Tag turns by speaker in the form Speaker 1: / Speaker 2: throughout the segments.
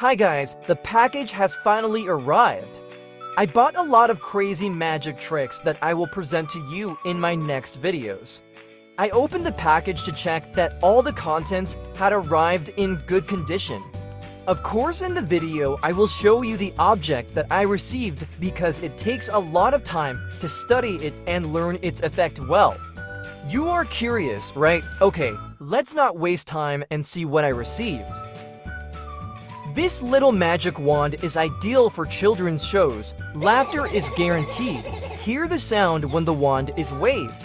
Speaker 1: Hi guys, the package has finally arrived. I bought a lot of crazy magic tricks that I will present to you in my next videos. I opened the package to check that all the contents had arrived in good condition. Of course, in the video, I will show you the object that I received because it takes a lot of time to study it and learn its effect well. You are curious, right? Okay, let's not waste time and see what I received. This little magic wand is ideal for children's shows. Laughter is guaranteed. Hear the sound when the wand is waved.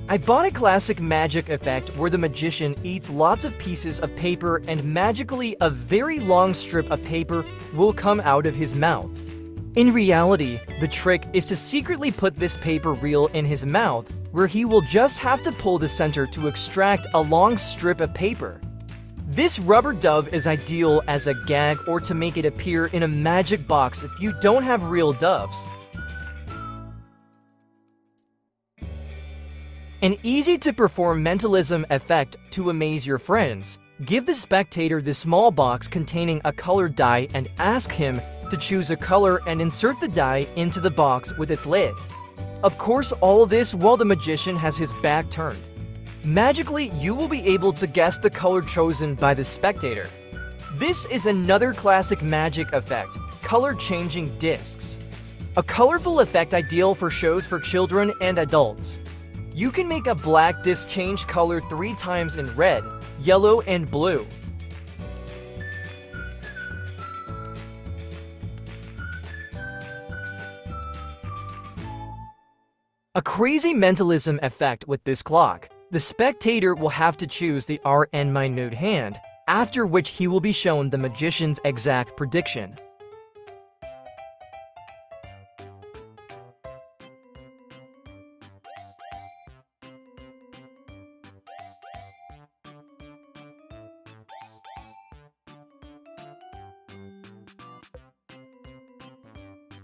Speaker 1: I bought a classic magic effect where the magician eats lots of pieces of paper and magically a very long strip of paper will come out of his mouth. In reality, the trick is to secretly put this paper reel in his mouth, where he will just have to pull the center to extract a long strip of paper. This rubber dove is ideal as a gag or to make it appear in a magic box if you don't have real doves. An easy-to-perform mentalism effect to amaze your friends. Give the spectator the small box containing a colored die and ask him to choose a color and insert the die into the box with its lid. Of course, all this while the magician has his back turned. Magically, you will be able to guess the color chosen by the spectator. This is another classic magic effect, color-changing discs. A colorful effect ideal for shows for children and adults. You can make a black disc change color 3 times in red, yellow, and blue. A crazy mentalism effect with this clock. The spectator will have to choose the RN minute hand, after which he will be shown the magician's exact prediction.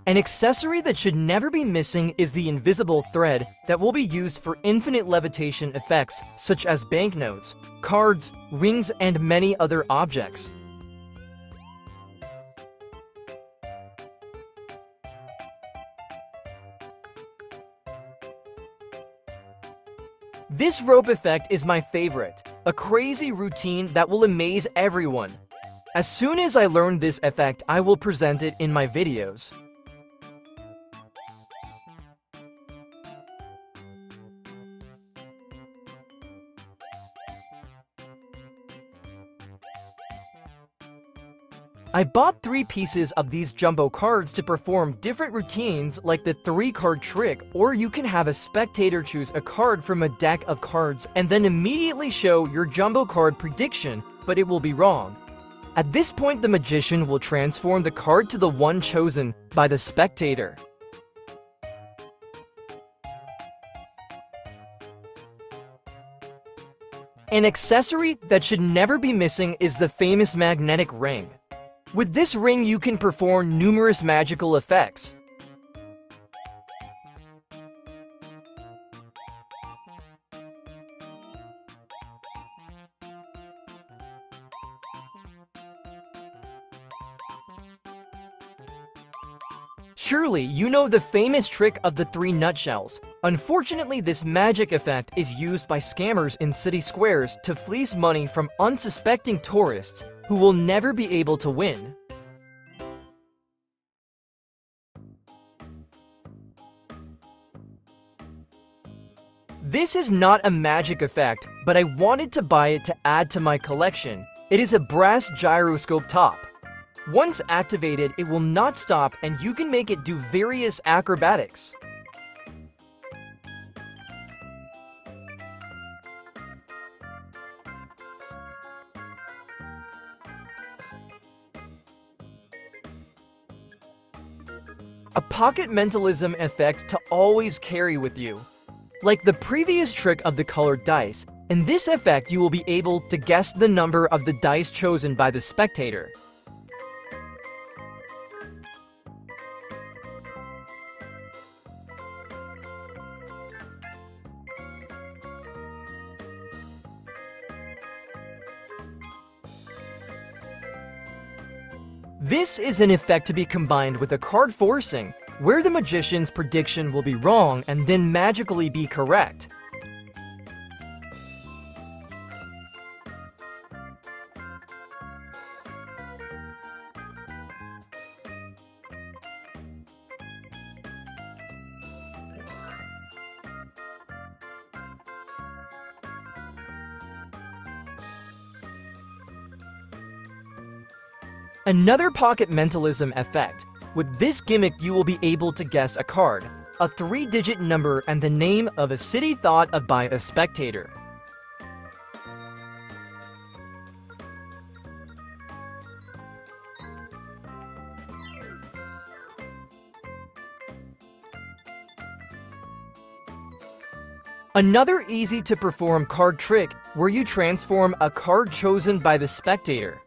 Speaker 1: An accessory that should never be missing is the invisible thread that will be used for infinite levitation effects such as banknotes, cards, rings, and many other objects. This rope effect is my favorite, a crazy routine that will amaze everyone. As soon as I learn this effect, I will present it in my videos. I bought 3 pieces of these jumbo cards to perform different routines like the 3-card trick, or you can have a spectator choose a card from a deck of cards and then immediately show your jumbo card prediction, but it will be wrong. At this point, the magician will transform the card to the one chosen by the spectator. An accessory that should never be missing is the famous magnetic ring. With this ring, you can perform numerous magical effects. Surely, you know the famous trick of the 3 nutshells. Unfortunately, this magic effect is used by scammers in city squares to fleece money from unsuspecting tourists who will never be able to win. This is not a magic effect, but I wanted to buy it to add to my collection. It is a brass gyroscope top. Once activated, it will not stop and you can make it do various acrobatics. A pocket mentalism effect to always carry with you. Like the previous trick of the colored dice, in this effect you will be able to guess the number of the dice chosen by the spectator. This is an effect to be combined with a card forcing, where the magician's prediction will be wrong and then magically be correct. Another pocket mentalism effect. With this gimmick, you will be able to guess a card, a 3-digit number, and the name of a city thought of by a spectator. Another easy-to-perform card trick where you transform a card chosen by the spectator.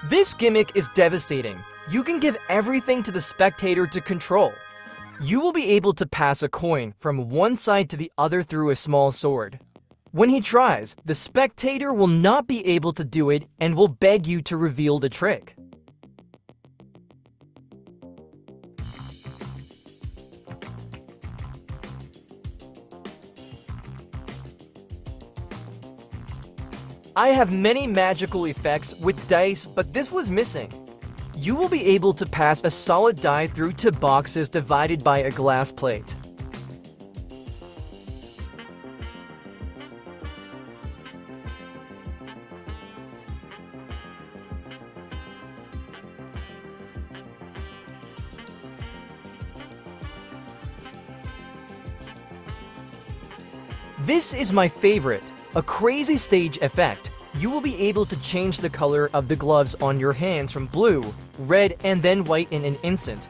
Speaker 1: This gimmick is devastating. You can give everything to the spectator to control. You will be able to pass a coin from one side to the other through a small sword. When he tries, the spectator will not be able to do it and will beg you to reveal the trick. I have many magical effects with dice, but this was missing. You will be able to pass a solid die through 2 boxes divided by a glass plate. This is my favorite, a crazy stage effect. You will be able to change the color of the gloves on your hands from blue, red, and then white in an instant.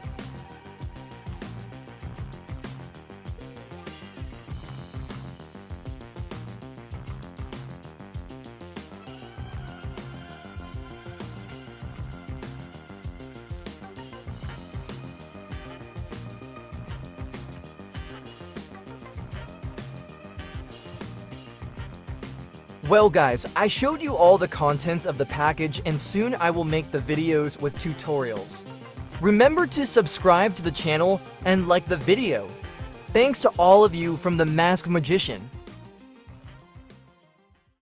Speaker 1: Well guys, I showed you all the contents of the package and soon I will make the videos with tutorials. Remember to subscribe to the channel and like the video. Thanks to all of you from the Masked Magician.